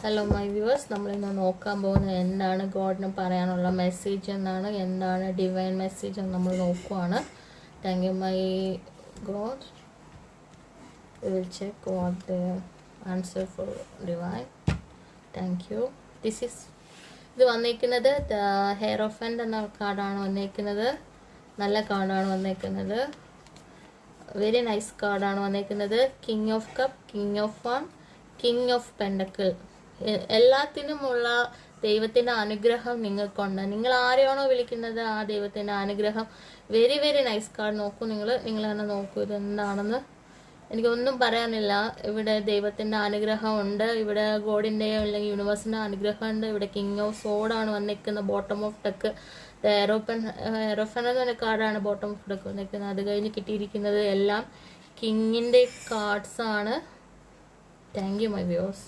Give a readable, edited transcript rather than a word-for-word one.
Hello my viewers, നമ്മളിന്ന് നോക്കാൻ പോകുന്നത് എന്താണ് ഗോഡിന് പറയാനുള്ള മെസ്സേജ് എന്നാണ്, എന്താണ് ഡിവൈൻ മെസ്സേജ് എന്ന് നമ്മൾ നോക്കുവാണ്. Thank you my god. We will check what the answer for divine. Thank you. ഇത് വന്നിരിക്കുന്നത് ഹെയറോഫൻഡ് എന്ന കാർഡാണ് വന്നിരിക്കുന്നത്. നല്ല കാർഡാണ് വന്നിരിക്കുന്നത്. വെരി നൈസ് കാർഡാണ് വന്നിരിക്കുന്നത്. King of cup, king of wand, king of pentacle. എല്ലാത്തിനുമുള്ള ദൈവത്തിൻ്റെ അനുഗ്രഹം നിങ്ങൾക്കുണ്ട്. നിങ്ങൾ ആരെയാണോ വിളിക്കുന്നത് ആ ദൈവത്തിൻ്റെ അനുഗ്രഹം. Very very nice card. നോക്കൂ, നിങ്ങൾ തന്നെ നോക്കൂ ഇതെന്താണെന്ന്. എനിക്കൊന്നും പറയാനില്ല. ഇവിടെ ദൈവത്തിൻ്റെ അനുഗ്രഹം ഉണ്ട്. ഇവിടെ ഗോഡിൻ്റെയോ അല്ലെങ്കിൽ യൂണിവേഴ്സിൻ്റെ അനുഗ്രഹം ഉണ്ട്. ഇവിടെ കിങ് ഓഫ് സോഡാണ് വന്നിരിക്കുന്നത്. ബോട്ടം ഓഫ് ഡെക്ക് എറോഫൻ എന്ന് പറഞ്ഞ കാർഡാണ് ബോട്ടം ഓഫ് ഡെക്ക് വന്നിരിക്കുന്നത്. അത് കഴിഞ്ഞ് കിട്ടിയിരിക്കുന്നത് എല്ലാം കിങ്ങിൻ്റെ കാർഡ്സാണ്. Thank you my viewers.